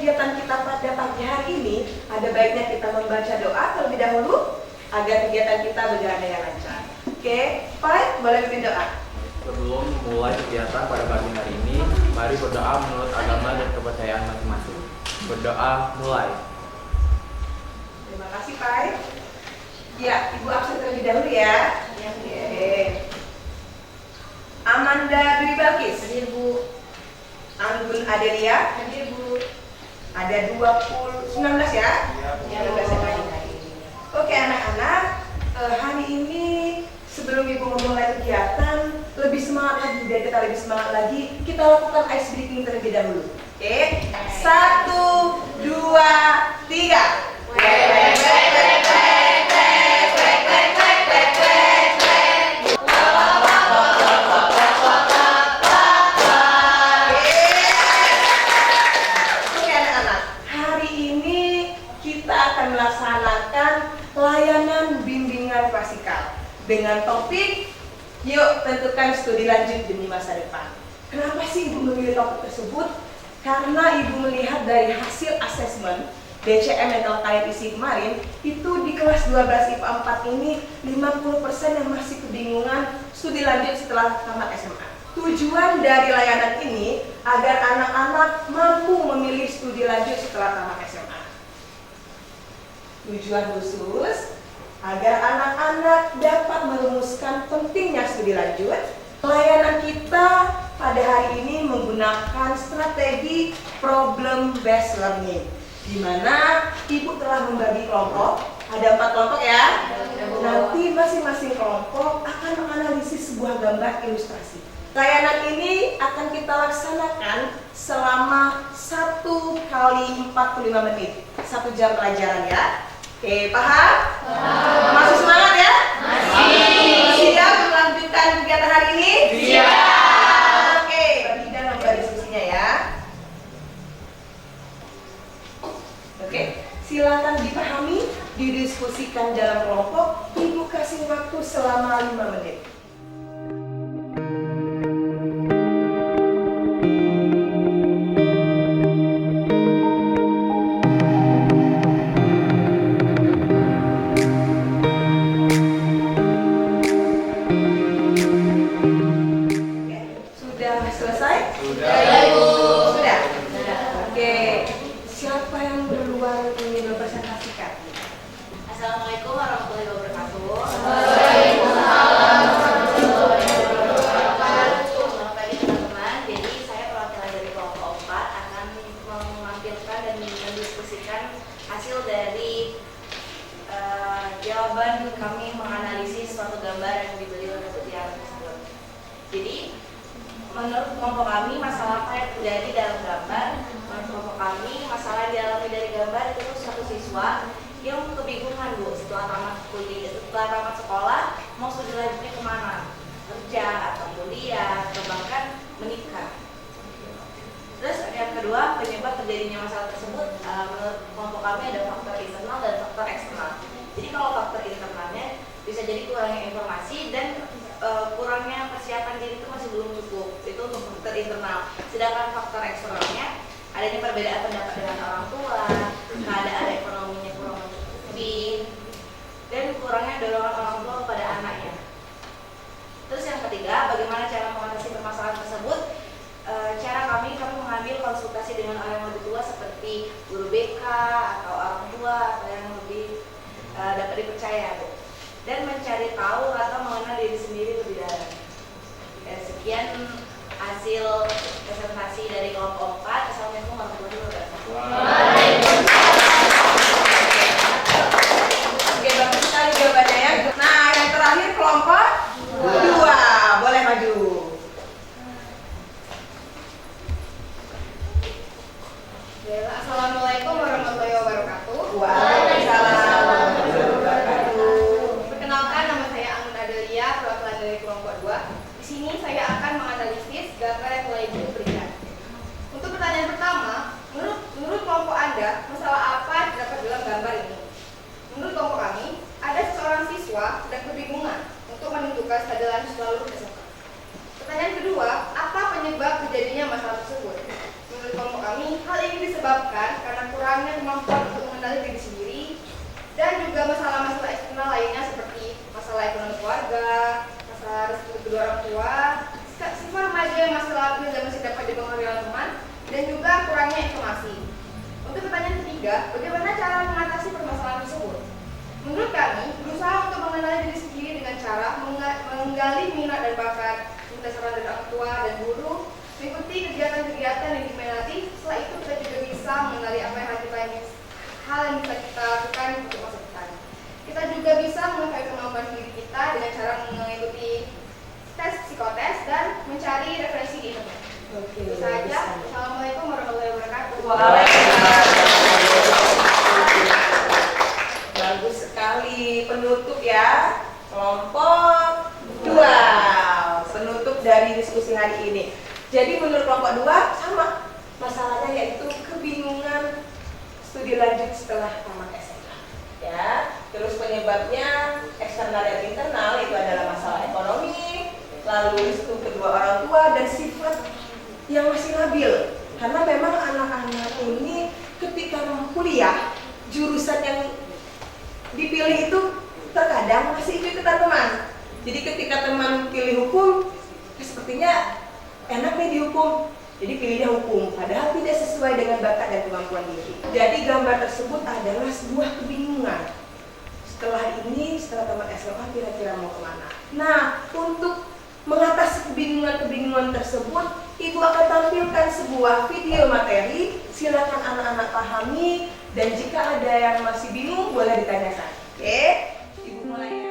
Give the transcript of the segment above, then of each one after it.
kegiatan kita pada pagi hari ini, ada baiknya kita membaca doa terlebih dahulu agar kegiatan kita berjalan dengan lancar. Oke, Pak, boleh pimpin doa. Sebelum mulai kegiatan pada pagi hari ini, mari berdoa menurut agama dan kepercayaan masing-masing. Berdoa mulai. Terima kasih, Pak. Ya, Ibu absen terlebih dahulu ya. Oke. Amanda Dwi Balkis. Hadir, Bu. Anggun Adelia. Hadir, Bu. Ada 19 ya? Ya, 19 Bu. yang hari ini. Oke anak-anak, hari ini sebelum Ibu memulai kegiatan, lebih semangat lagi, biar kita lebih semangat lagi, kita lakukan ice breaking terlebih dahulu. Oke? 1, 2, 3. Layanan bimbingan klasikal dengan topik yuk tentukan studi lanjut demi masa depan. Kenapa sih Ibu memilih topik tersebut? Karena Ibu melihat dari hasil asesmen DCM dan LKMIC kemarin, itu di kelas 12 IPA 4 ini 50% yang masih kebingungan studi lanjut setelah tamat SMA. Tujuan dari layanan ini agar anak-anak mampu memilih studi lanjut setelah tamat SMA. Tujuan khusus agar anak-anak dapat merumuskan pentingnya studi lanjut. Layanan kita pada hari ini menggunakan strategi problem based learning, di mana Ibu telah membagi kelompok. Ada 4 kelompok ya. Nanti masing-masing kelompok akan menganalisis sebuah gambar ilustrasi. Layanan ini akan kita laksanakan selama 1 kali 45 menit, 1 jam pelajaran ya. Oke, paham? Masih semangat ya? Masih. Siap melanjutkan kegiatan hari ini? Siap. Oke, bagi dan membuat diskusinya ya. Oke, silakan dipahami, didiskusikan dalam kelompok. Ibu kasih waktu selama 5 menit. Assalamualaikum warahmatullahi wabarakatuh. Selamat pagi teman-teman. Jadi saya perwakilan dari kelompok 4 akan menampilkan dan mendiskusikan hasil dari jawaban kami menganalisis suatu gambar yang diberi oleh petiara tersebut. Jadi menurut kelompok kami, masalah apa yang terjadi dalam gambar? Menurut kelompok kami, masalah yang dialami dari gambar itu satu siswa yang kebingungan Bu setelah tamat sekolah mau studi lanjutnya kemana, kerja atau kuliah atau bahkan menikah. Terus yang kedua, penyebab terjadinya masalah tersebut menurut kelompok kami ada faktor internal dan faktor eksternal. Jadi kalau faktor internalnya bisa jadi kurangnya informasi dan kurangnya persiapan diri itu masih belum cukup, itu untuk faktor internal. Sedangkan faktor eksternalnya adanya perbedaan pendapat dengan orang tua, keadaan ekonominya kurang mencukupi, dan kurangnya dorongan orang tua kepada anaknya. Terus yang ketiga, bagaimana cara mengatasi permasalahan tersebut? Cara kami mengambil konsultasi dengan orang yang lebih tua seperti guru BK atau orang tua atau yang lebih dapat dipercaya, Bu. Dan mencari tahu atau mengenal diri sendiri lebih dalam. Sekian hasil presentasi dari kelompok 4. Assalamualaikum warahmatullahi wabarakatuh. Oke, bagus sekali jawabannya ya. Nah, yang terakhir kelompok 2. Boleh maju. Assalamualaikum warahmatullahi wabarakatuh. Waalaikumsalam warahmatullahi wabarakatuh. Perkenalkan, nama saya Anggun Adelia, perwakilan dari kelompok 2. Di sini saya akan menganalisis gambar yang telah Ibu berikan. Untuk pertanyaan pertama, menurut kelompok Anda, masalah apa yang terdapat dalam gambar ini? Menurut kelompok kami, ada seorang siswa sedang kebingungan untuk menentukan studi lanjut lalu SMK. Pertanyaan kedua, apa penyebab terjadinya masalah tersebut? Menurut kelompok kami, hal ini disebabkan karena kurangnya kemampuan untuk mengenali diri sendiri dan juga masalah-masalah eksternal lainnya seperti masalah ekonomi keluarga, masalah restu kedua orang tua, sifat remaja yang masih labil dan masih dapat dipengaruhi oleh teman, dan juga kurangnya informasi. Untuk pertanyaan ketiga, bagaimana cara mengatasi permasalahan tersebut? Menurut kami, berusaha untuk mengenali diri sendiri dengan cara menggali minat dan bakat, minta saran dari orang tua dan guru, mengikuti kegiatan-kegiatan yang diminati. Setelah itu kita juga bisa mengenali apa yang hal yang bisa kita lakukan untuk masa depan. Kita juga bisa mengetahui kemampuan diri kita dengan cara mengikuti tes psikotes dan mencari referensi di internet. Oke, Itu saja. Assalamualaikum warahmatullahi wabarakatuh. Bagus sekali. Penutup ya, kelompok 2. Penutup dari diskusi hari ini. Jadi menurut kelompok 2 sama masalahnya, yaitu kebingungan studi lanjut setelah tamat SMA. Ya, terus penyebabnya eksternal dan internal itu adalah masalah ekonomi, lalu restu kedua orang tua dan sifat yang masih labil. Karena memang anak-anak ini ketika kuliah, jurusan yang dipilih itu terkadang masih ikut-ikutan teman. Jadi ketika teman pilih hukum, sepertinya enak nih dihukum, jadi pilihnya hukum, padahal tidak sesuai dengan bakat dan kemampuan diri. Jadi gambar tersebut adalah sebuah kebingungan. Setelah tamat SMA kira-kira mau kemana? Nah, untuk mengatasi kebingungan tersebut, Ibu akan tampilkan sebuah video materi. Silakan anak-anak pahami, dan jika ada yang masih bingung boleh ditanyakan. Oke, Ibu mulai ya.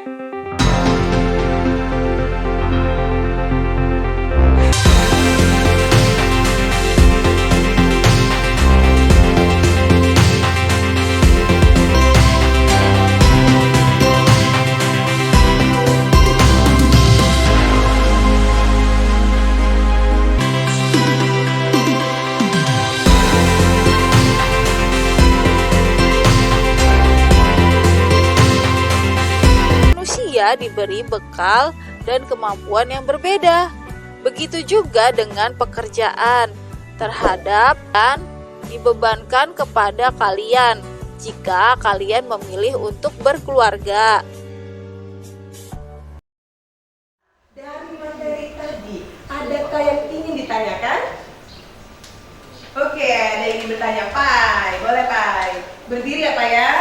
Manusia diberi bekal dan kemampuan yang berbeda. Begitu juga dengan pekerjaan terhadap dan dibebankan kepada kalian jika kalian memilih untuk berkeluarga. Dari materi tadi, adakah yang ingin ditanyakan? Oke, ada yang ingin bertanya, Pai. Boleh, Pai. Berdiri ya, Pai ya?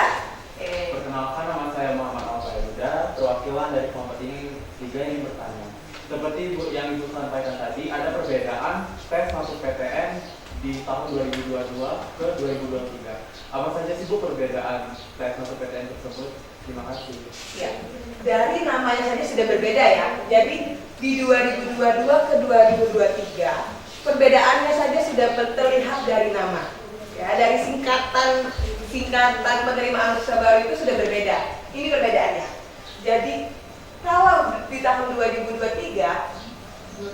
Perkenalkan, nama saya Muhammad Alfayuda, perwakilan dari kelompok tinggi 3 ini bertanya. Seperti yang Ibu sampaikan tadi, ada perbedaan tes masuk PTN di tahun 2022 ke 2023. Apa saja sih Bu perbedaan tes masuk PTN tersebut? Terima kasih. Ya, dari namanya saja sudah berbeda ya. Jadi di 2022 ke 2023, perbedaannya saja sudah terlihat dari nama. Ya, dari singkatan penerimaan mahasiswa baru itu sudah berbeda. Ini perbedaannya. Jadi kalau di tahun 2023,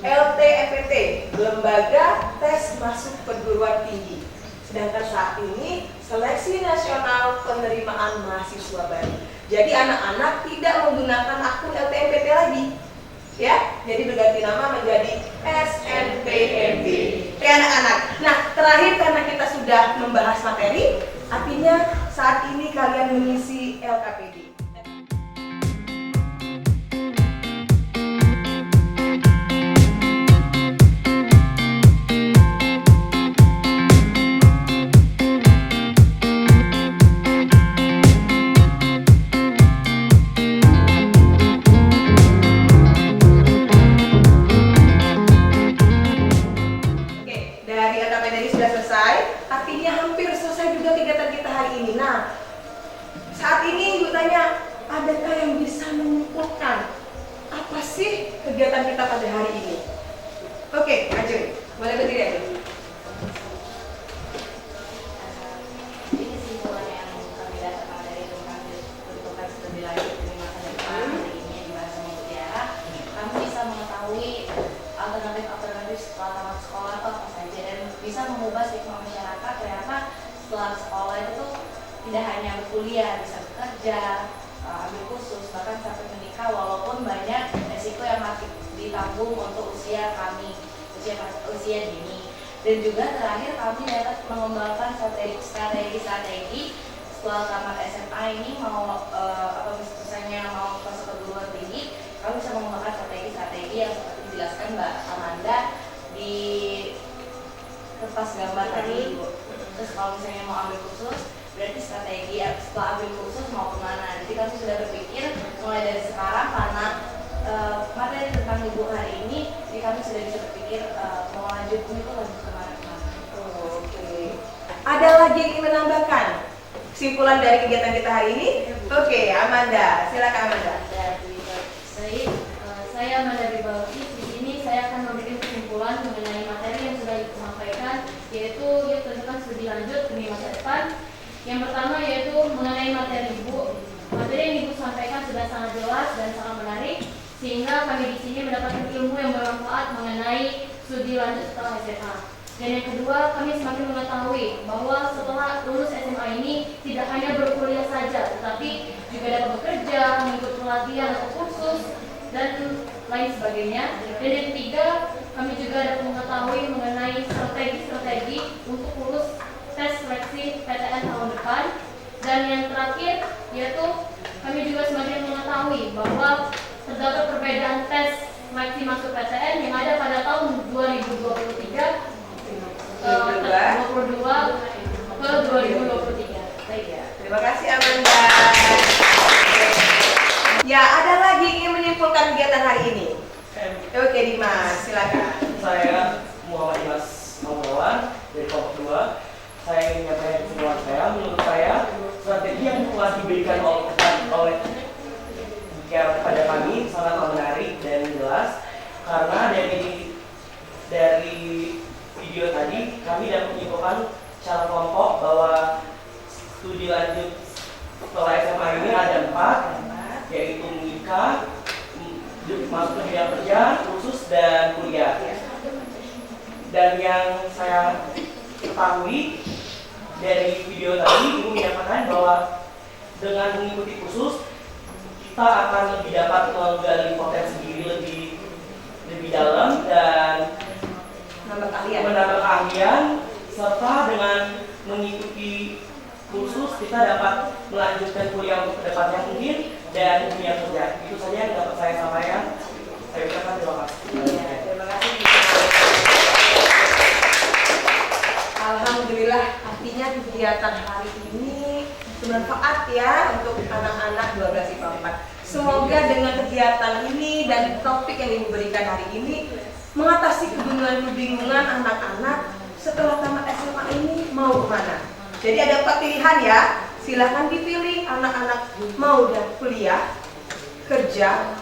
LTMPT, Lembaga Tes Masuk Perguruan Tinggi. Sedangkan saat ini Seleksi Nasional Penerimaan Mahasiswa Baru. Jadi anak-anak tidak menggunakan akun LTMPT lagi. Ya, jadi berganti nama menjadi SNPMB. Oke anak-anak. Nah, terakhir karena kita sudah membahas materi, artinya saat ini kalian mengisi LKPD. Adakah yang bisa menyimpulkan apa sih kegiatan kita pada hari ini? Oke, Ajun, boleh berdiri Ajun. Ini kesimpulan yang kami dapatkan dari teman-teman studi lanjut di masa depan hari ini yang dibahas sama Bu Tiara. Kami bisa mengetahui alternatif setelah tamat sekolah itu apa saja dan bisa mengubah stigma masyarakat. Ternyata setelah sekolah itu tidak hanya berkuliah, bisa bekerja, ambil kursus, bahkan sampai menikah, walaupun banyak resiko yang masih ditanggung untuk usia kami, usia dini. Dan juga terakhir kami dapat mengembangkan strategi setelah tamat SMA ini mau misalnya mau masuk perguruan tinggi, kami bisa mengembangkan strategi yang seperti dijelaskan Mbak Amanda di kertas gambar tadi Bu. Terus kalau misalnya mau ambil kursus, berarti strategi setelah ambil kursus mau kemana. Jadi kami sudah berpikir mulai dari sekarang karena materi tentang ibu hari ini, jadi kami sudah bisa berpikir mau lanjut itu lanjut kemana. Oke. Ada lagi yang ingin menambahkan kesimpulan dari kegiatan kita hari ini? Oke, Amanda, silakan Amanda. Saya Amanda Bibauti. Di sini saya akan memberikan kesimpulan mengenai materi yang sudah Ibu sampaikan, yaitu yuk tentukan studi lanjut demi masa depan. Yang pertama yaitu mengenai materi Ibu. Materi yang Ibu sampaikan sudah sangat jelas dan sangat menarik, sehingga kami di sini mendapatkan ilmu yang bermanfaat mengenai studi lanjut setelah SMA. Dan yang kedua, kami semakin mengetahui bahwa setelah lulus SMA ini tidak hanya berkuliah saja, tetapi juga dapat bekerja, mengikuti pelatihan atau kursus, dan lain sebagainya. Dan yang ketiga, kami juga dapat mengetahui mengenai strategi untuk lulus tes seleksi PTN tahun depan. Dan yang terakhir, yaitu kami juga semakin mengetahui bahwa terdapat perbedaan tes seleksi masuk PTN yang ada pada tahun 2023 22 ke 2023. Baik ya. Terima kasih Amanda. Ya, ada lagi yang ingin menyimpulkan kegiatan hari ini? Oke, Dimas, silakan. Saya Muhammad Dimas Maulawan dari kelompok 2. Saya ingin menyampaikan kesimpulan saya. Menurut saya, strategi yang telah diberikan oleh kepada kami sangat menarik dan jelas, karena dari video tadi kami dapat menyimpulkan secara kelompok bahwa studi lanjut setelah SMA ini ada 4, yaitu menikah, masuk ke dunia kerja, kursus, dan kuliah. Dan yang saya ketahui dari video tadi, Ibu menyatakan bahwa dengan mengikuti kursus kita akan lebih dapat menggali potensi diri lebih dalam dan menambah keahlian, serta dengan mengikuti kursus kita dapat melanjutkan kuliah untuk kedepannya mungkin dan dunia kerja. Itu saja yang dapat saya sampaikan. Saya ucapkan terima kasih. Terima kasih. Alhamdulillah, artinya kegiatan hari ini bermanfaat ya untuk anak-anak 12 IPA 4. Semoga dengan kegiatan ini dan topik yang Ibu berikan hari ini mengatasi kebingungan anak-anak setelah tamat SMA ini mau kemana. Jadi ada 4 pilihan ya, silahkan dipilih anak-anak mau dan kuliah, kerja,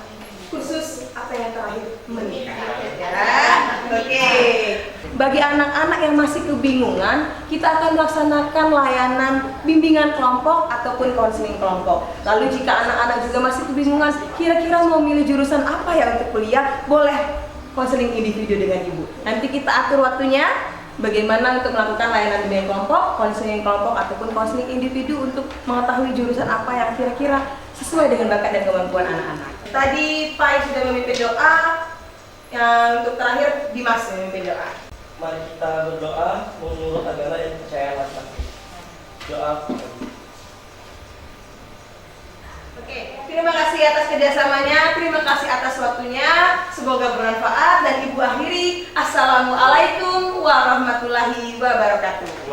kursus, apa yang terakhir menikah. Ya, oke. Bagi anak-anak yang masih kebingungan, kita akan melaksanakan layanan bimbingan kelompok ataupun konseling kelompok. Lalu jika anak-anak juga masih kebingungan, kira-kira mau milih jurusan apa ya untuk kuliah, boleh konseling individu dengan Ibu. Nanti kita atur waktunya bagaimana untuk melakukan layanan bimbingan kelompok, konseling kelompok ataupun konseling individu untuk mengetahui jurusan apa yang kira-kira sesuai dengan bakat dan kemampuan anak-anak. Tadi Pai sudah memimpin doa, yang untuk terakhir Dimas memimpin doa. Mari kita berdoa menurut agama dan kepercayaan masing-masing. Doa. Oke, terima kasih atas kerjasamanya, terima kasih atas waktunya, semoga bermanfaat dan Ibu akhiri. Assalamualaikum warahmatullahi wabarakatuh.